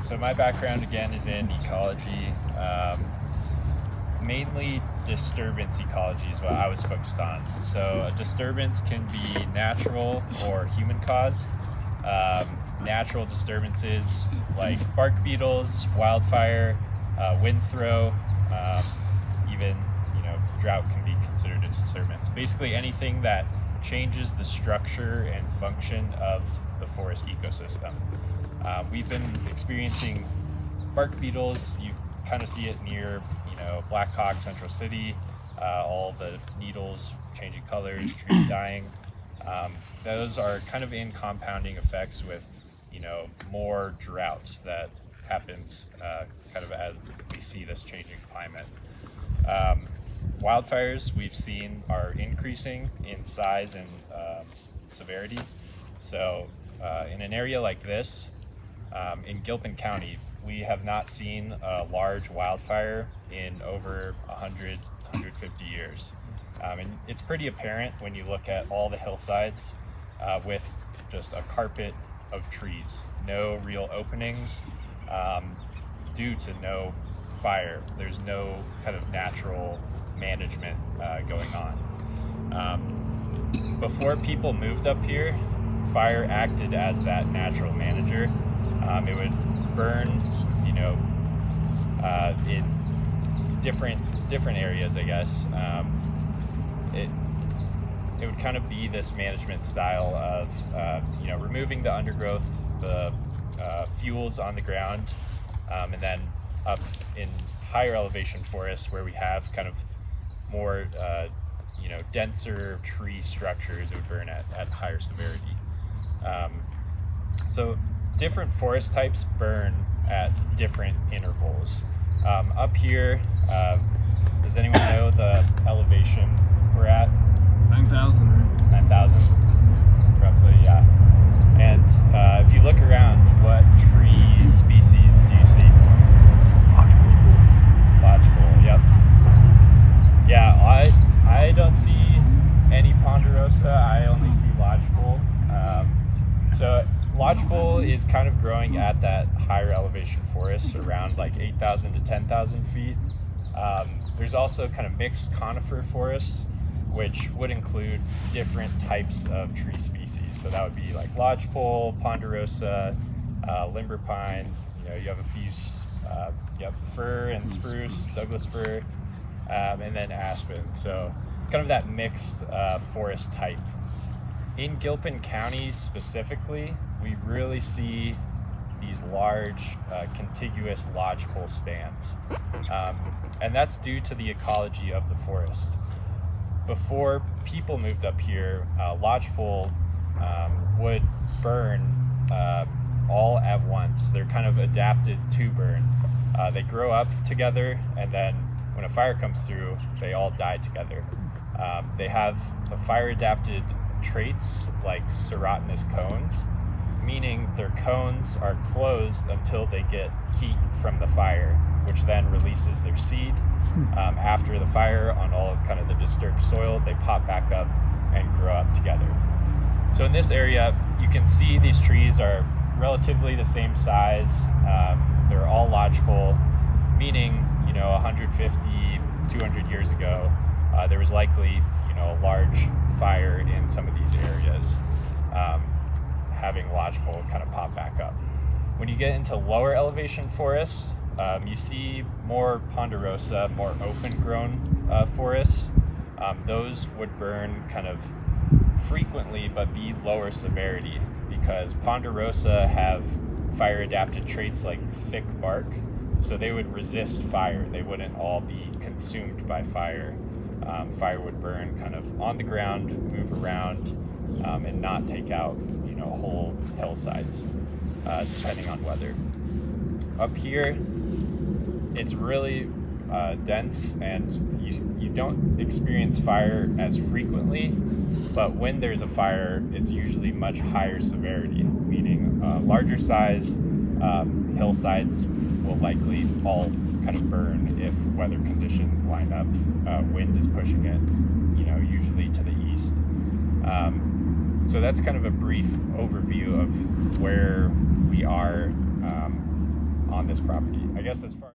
So my background again is in ecology. Mainly disturbance ecology is what I was focused on. So a disturbance can be natural or human caused. Natural disturbances like bark beetles, wildfire, wind throw, even drought can be considered a disturbance. Basically anything that changes the structure and function of the forest ecosystem. We've been experiencing bark beetles. You kind of see it near Black Hawk, Central City, all the needles changing colors, trees dying. Those are kind of in compounding effects with more drought that happens kind of as we see this changing climate. Wildfires we've seen are increasing in size and severity. So in an area like this, in Gilpin County, we have not seen a large wildfire in over 100, 150 years. And it's pretty apparent when you look at all the hillsides with just a carpet of trees, no real openings due to no fire. There's no kind of natural management going on. Before people moved up here, fire acted as that natural manager. It would burn, in different areas, I guess. It would kind of be this management style of, removing the undergrowth, the fuels on the ground, and then up in higher elevation forests where we have kind of more, denser tree structures, it would burn at higher severity. So different forest types burn at different intervals. Up here, does anyone know the elevation we're at? 9,000. 9,000, roughly, yeah. And if you look around, what tree species do you see? Lodgepole, yep. Yeah, I don't see any ponderosa. I only see lodgepole. So lodgepole is kind of growing at that higher elevation forest around like 8,000 to 10,000 feet. There's also kind of mixed conifer forests, which would include different types of tree species. So that would be like lodgepole, ponderosa, limber pine. You have a few, fir and spruce, Douglas fir, and then aspen. So kind of that mixed forest type. In Gilpin County specifically, we really see these large contiguous lodgepole stands. And that's due to the ecology of the forest. Before people moved up here, lodgepole would burn all at once. They're kind of adapted to burn. They grow up together, and then when a fire comes through, they all die together. They have a fire-adapted traits like serotinous cones, meaning their cones are closed until they get heat from the fire, which then releases their seed. After the fire on all of kind of the disturbed soil, they pop back up and grow up together. So in this area, you can see these trees are relatively the same size. They're all lodgepole, meaning 150, 200 years ago, there was likely a large fire in some of these areas, having lodgepole kind of pop back up. When you get into lower elevation forests, you see more ponderosa, more open-grown forests. Those would burn kind of frequently, but be lower severity, because ponderosa have fire-adapted traits like thick bark, so they would resist fire. They wouldn't all be consumed by fire. Fire would burn kind of on the ground, move around, and not take out, whole hillsides, depending on weather. Up here, it's really dense, and you don't experience fire as frequently, but when there's a fire, it's usually much higher severity, meaning larger size hillsides will likely all kind of burn if weather conditions line up. Wind is pushing it, usually to the east. So that's kind of a brief overview of where we are property. I guess as far